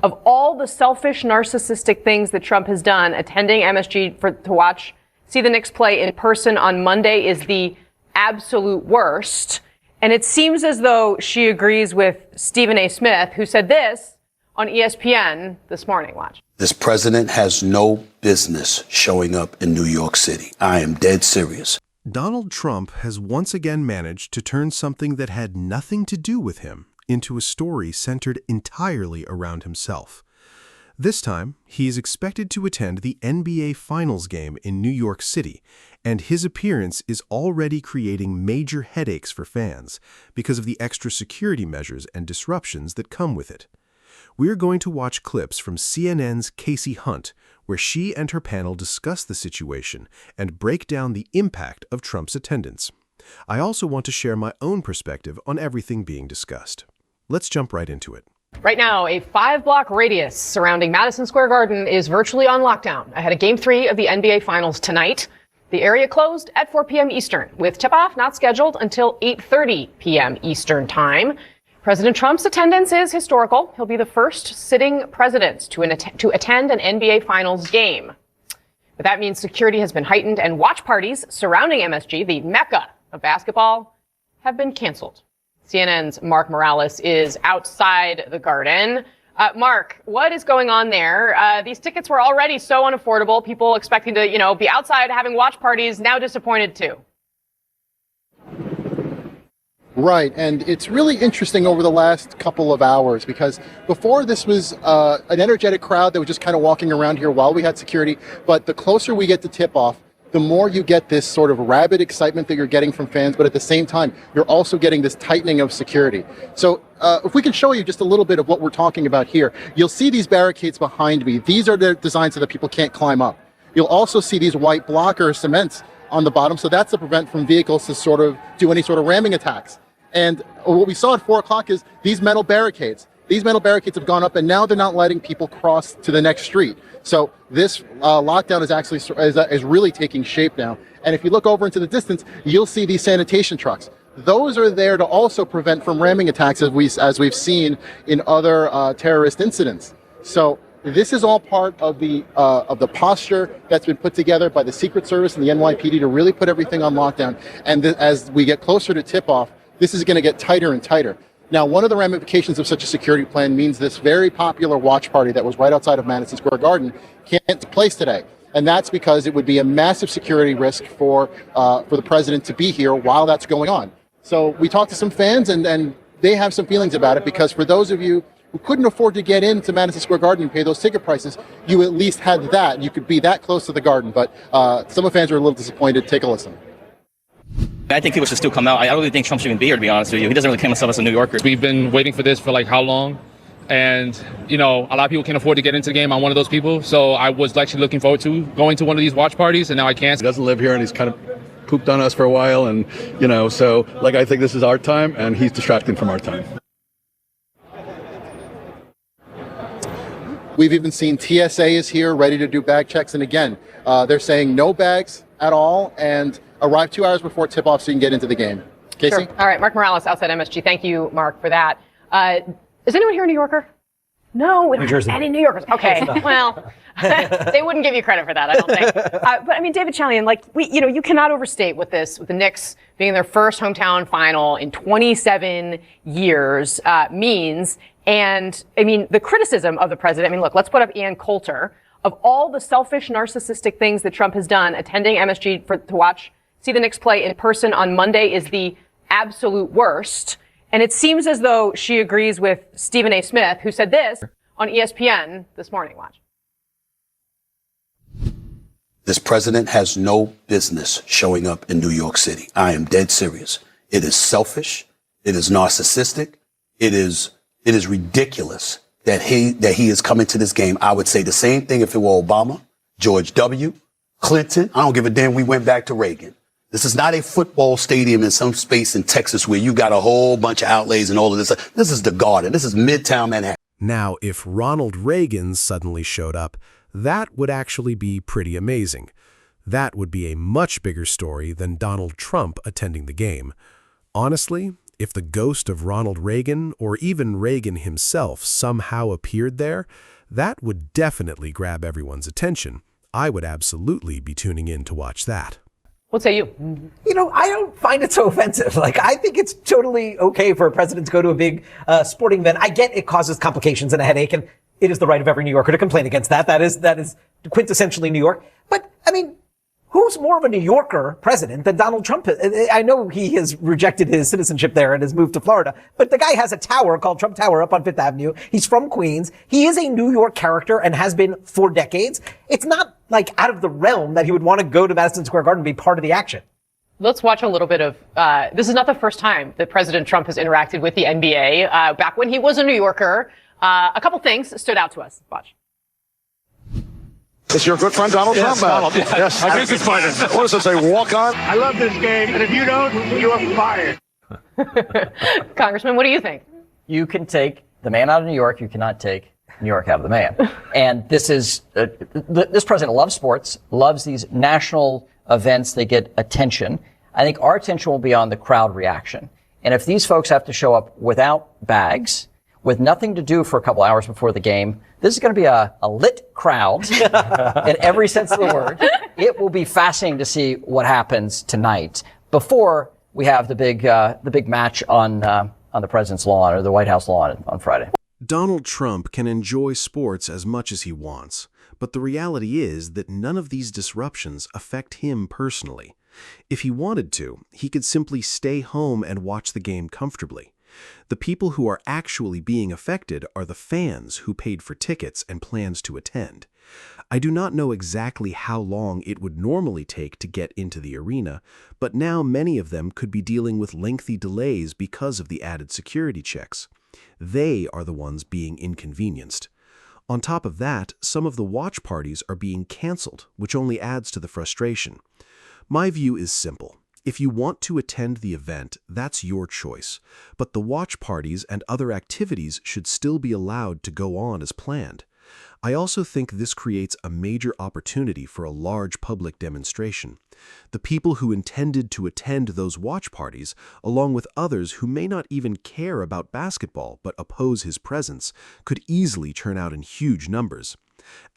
of all the selfish, narcissistic things that Trump has done, attending MSG to see the Knicks play in person on Monday is the absolute worst. And it seems as though she agrees with Stephen A. Smith, who said this on ESPN this morning. Watch. This president has no business showing up in New York City. I am dead serious. Donald Trump has once again managed to turn something that had nothing to do with him into a story centered entirely around himself. This time, he is expected to attend the NBA Finals game in New York City, and his appearance is already creating major headaches for fans because of the extra security measures and disruptions that come with it. We're going to watch clips from CNN's Casey Hunt, where she and her panel discuss the situation and break down the impact of Trump's attendance. I also want to share my own perspective on everything being discussed. Let's jump right into it. Right now, a 5-block radius surrounding Madison Square Garden is virtually on lockdown ahead of Game 3 of the NBA Finals tonight. The area closed at 4 p.m. Eastern, with tip-off not scheduled until 8:30 p.m. Eastern Time. President Trump's attendance is historical. He'll be the first sitting president to attend an NBA Finals game. But that means security has been heightened, and watch parties surrounding MSG, the mecca of basketball, have been canceled. CNN's Mark Morales is outside the Garden. Mark, what is going on there? These tickets were already so unaffordable. People expecting to, be outside having watch parties, now disappointed too. Right, and it's really interesting over the last couple of hours because before this was an energetic crowd that was just kind of walking around here while we had security, but the closer we get to tip-off, the more you get this sort of rabid excitement that you're getting from fans, but at the same time, you're also getting this tightening of security. So if we can show you just a little bit of what we're talking about here, you'll see these barricades behind me. These are designed so that people can't climb up. You'll also see these white blocker cements on the bottom, so that's to prevent from vehicles to sort of do any sort of ramming attacks. And what we saw at 4 o'clock is these metal barricades. These metal barricades have gone up, and now they're not letting people cross to the next street. So this lockdown is actually is really taking shape now. And if you look over into the distance, you'll see these sanitation trucks. Those are there to also prevent from ramming attacks, as we've seen in other terrorist incidents. So this is all part of the posture that's been put together by the Secret Service and the NYPD to really put everything on lockdown. And as we get closer to tip-off, this is going to get tighter and tighter. Now, one of the ramifications of such a security plan means this very popular watch party that was right outside of Madison Square Garden can't take place today. And that's because it would be a massive security risk for the president to be here while that's going on. So we talked to some fans, and they have some feelings about it, because for those of you who couldn't afford to get into Madison Square Garden and pay those ticket prices, you at least had that. You could be that close to the Garden. But some fans are a little disappointed. Take a listen. I think people should still come out. I don't really think Trump should even be here, to be honest with you. He doesn't really claim himself as a New Yorker. We've been waiting for this for like how long? And, a lot of people can't afford to get into the game. I'm one of those people. So I was actually looking forward to going to one of these watch parties, and now I can't. He doesn't live here, and he's kind of pooped on us for a while. And, so I think this is our time, and he's distracting from our time. We've even seen TSA is here ready to do bag checks. And again, they're saying no bags at all, and arrive 2 hours before tip-off so you can get into the game. Casey? Sure. All right, Mark Morales, outside MSG. Thank you, Mark, for that. Is anyone here a New Yorker? No, we don't have any New Yorkers. Okay, well, they wouldn't give you credit for that, I don't think. But I mean, David Chalian, you cannot overstate what with the Knicks being their first hometown final in 27 years means. And I mean, the criticism of the president. Look, let's put up Ian Coulter. Of all the selfish, narcissistic things that Trump has done, attending MSG to see the Knicks play in person on Monday is the absolute worst. And it seems as though she agrees with Stephen A. Smith, who said this on ESPN this morning. Watch. This president has no business showing up in New York City. I am dead serious. It is selfish. It is narcissistic. It is ridiculous that he is coming to this game. I would say the same thing if it were Obama, George W., Clinton. I don't give a damn. We went back to Reagan. This is not a football stadium in some space in Texas where you got a whole bunch of outlays and all of this. This is the Garden. This is Midtown Manhattan. Now, if Ronald Reagan suddenly showed up, that would actually be pretty amazing. That would be a much bigger story than Donald Trump attending the game. Honestly, If the ghost of Ronald Reagan or even Reagan himself somehow appeared there, that would definitely grab everyone's attention. I would absolutely be tuning in to watch that. What say you? You know, I don't find it so offensive. Like, I think it's totally okay for a president to go to a big sporting event. I get it causes complications and a headache, and it is the right of every New Yorker to complain against that. That is quintessentially New York. But, I mean, who's more of a New Yorker president than Donald Trump? I know he has rejected his citizenship there and has moved to Florida, but the guy has a tower called Trump Tower up on Fifth Avenue. He's from Queens. He is a New York character and has been for decades. It's not like out of the realm that he would want to go to Madison Square Garden and be part of the action. Let's watch a little bit of, this is not the first time that President Trump has interacted with the NBA. Back when he was a New Yorker, a couple things stood out to us. Watch. It's your good friend Donald Trump. Donald. Yes. My business partner. What does it say? Walk on? I love this game, and if you don't, you are fired. Congressman, what do you think? You can take the man out of New York. You cannot take New York out of the man. And this is, this president loves sports, loves these national events. They get attention. I think our attention will be on the crowd reaction. And if these folks have to show up without bags, with nothing to do for a couple hours before the game, this is going to be a lit crowd in every sense of the word. It will be fascinating to see what happens tonight before we have the big match on the president's lawn or the White House lawn on Friday. Donald Trump can enjoy sports as much as he wants, but the reality is that none of these disruptions affect him personally. If he wanted to, he could simply stay home and watch the game comfortably. The people who are actually being affected are the fans who paid for tickets and plans to attend. I do not know exactly how long it would normally take to get into the arena, but now many of them could be dealing with lengthy delays because of the added security checks. They are the ones being inconvenienced. On top of that, some of the watch parties are being canceled, which only adds to the frustration. My view is simple. If you want to attend the event, that's your choice, but the watch parties and other activities should still be allowed to go on as planned. I also think this creates a major opportunity for a large public demonstration. The people who intended to attend those watch parties, along with others who may not even care about basketball but oppose his presence, could easily turn out in huge numbers.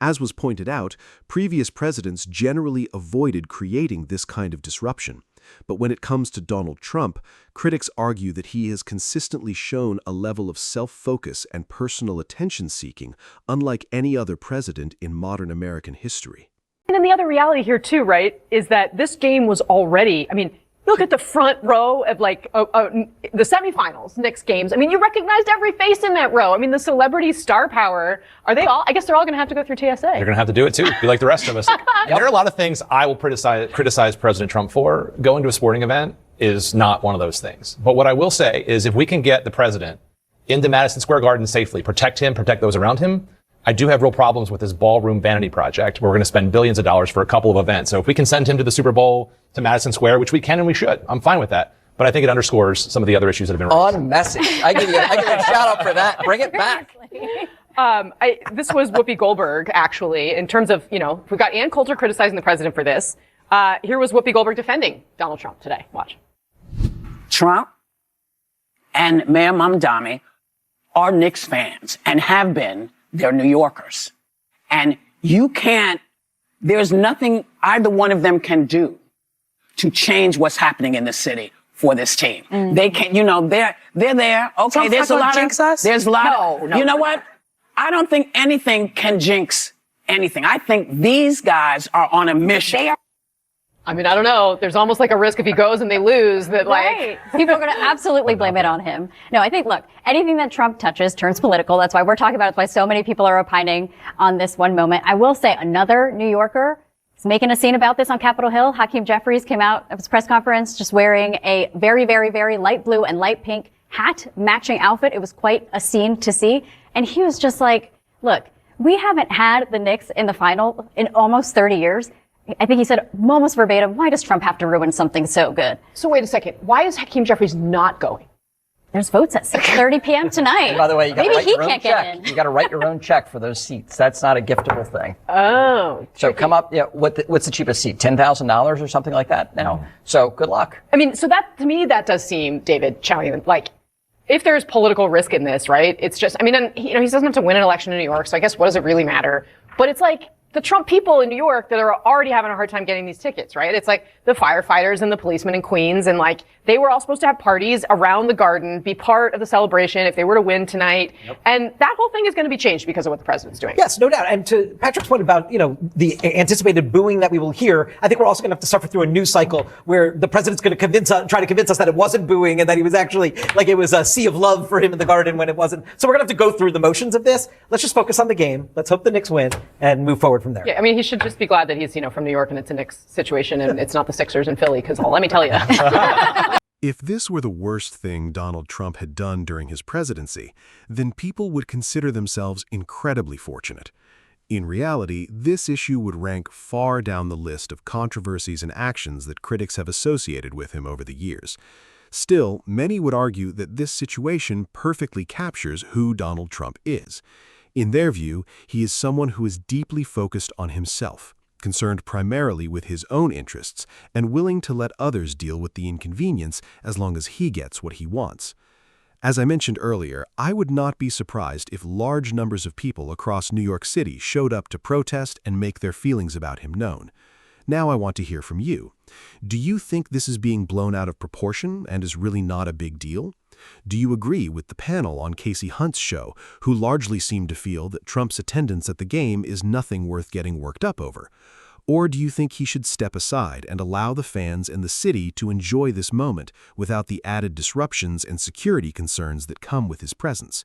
As was pointed out, previous presidents generally avoided creating this kind of disruption. But when it comes to Donald Trump, critics argue that he has consistently shown a level of self-focus and personal attention-seeking unlike any other president in modern American history. And then the other reality here too, right, is that this game was already, I mean, look at the front row of like the semifinals, Knicks games. I mean, you recognized every face in that row. I mean, the celebrity star power, are they all, I guess they're all going to have to go through TSA. They're going to have to do it too, be like the rest of us. There are a lot of things I will criticize President Trump for. Going to a sporting event is not one of those things. But what I will say is if we can get the president into Madison Square Garden safely, protect him, protect those around him, I do have real problems with this ballroom vanity project where we're going to spend billions of dollars for a couple of events. So if we can send him to the Super Bowl, to Madison Square, which we can and we should, I'm fine with that. But I think it underscores some of the other issues that have been raised. On message. I give you a shout out for that. Bring it back. This was Whoopi Goldberg, actually, in terms of, you know, we've got Ann Coulter criticizing the president for this. Here was Whoopi Goldberg defending Donald Trump today. Watch. Trump and Mayor Mamdani are Knicks fans and have been. They're New Yorkers. And you can't, there's nothing either one of them can do to change what's happening in the city for this team. Mm-hmm. They can't, you know, they're there. Okay, there's a lot jinx of, us? there's a lot No. You know what? I don't think anything can jinx anything. I think these guys are on a mission. I mean, I don't know. There's almost like a risk if he goes and they lose that Right. People are going to absolutely blame it on him. No, I think, look, anything that Trump touches turns political. That's why we're talking about it. That's why so many people are opining on this one moment. I will say another New Yorker is making a scene about this on Capitol Hill. Hakeem Jeffries came out at his press conference just wearing a very, very, very light blue and light pink hat matching outfit. It was quite a scene to see. And he was just like, look, we haven't had the Knicks in the final in almost 30 years. I think he said almost verbatim, why does Trump have to ruin something so good? So wait a second. Why is Hakeem Jeffries not going? There's votes at 6:30 p.m. tonight. And by the way, you got to maybe write he your own can't check. get in. You got to write your own check for those seats. That's not a giftable thing. Oh. So come up. Yeah. What's the cheapest seat? $10,000 or something like that now. So good luck. I mean, so that to me that does seem, David Chalian, like if there's political risk in this, right? It's just, I mean, and, he doesn't have to win an election in New York, so I guess what does it really matter? But it's like the Trump people in New York that are already having a hard time getting these tickets, right? It's like the firefighters and the policemen in Queens, and like they were all supposed to have parties around the Garden, be part of the celebration if they were to win tonight. Yep. And that whole thing is going to be changed because of what the president's doing. Yes, no doubt. And to Patrick's point about, the anticipated booing that we will hear, I think we're also going to have to suffer through a news cycle where the president's going to try to convince us that it wasn't booing and that he was actually, like it was a sea of love for him in the Garden when it wasn't. So we're going to have to go through the motions of this. Let's just focus on the game. Let's hope the Knicks win and move forward from there. Yeah, I mean, he should just be glad that he's, from New York and it's a Knicks situation and it's not the Sixers in Philly, because let me tell you. If this were the worst thing Donald Trump had done during his presidency, then people would consider themselves incredibly fortunate. In reality, this issue would rank far down the list of controversies and actions that critics have associated with him over the years. Still, many would argue that this situation perfectly captures who Donald Trump is. In their view, he is someone who is deeply focused on himself, concerned primarily with his own interests, and willing to let others deal with the inconvenience as long as he gets what he wants. As I mentioned earlier, I would not be surprised if large numbers of people across New York City showed up to protest and make their feelings about him known. Now I want to hear from you. Do you think this is being blown out of proportion and is really not a big deal? Do you agree with the panel on Casey Hunt's show, who largely seemed to feel that Trump's attendance at the game is nothing worth getting worked up over? Or do you think he should step aside and allow the fans and the city to enjoy this moment without the added disruptions and security concerns that come with his presence?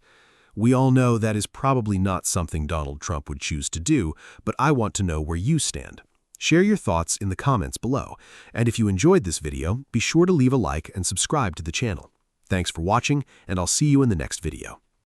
We all know that is probably not something Donald Trump would choose to do, but I want to know where you stand. Share your thoughts in the comments below, and if you enjoyed this video, be sure to leave a like and subscribe to the channel. Thanks for watching, and I'll see you in the next video.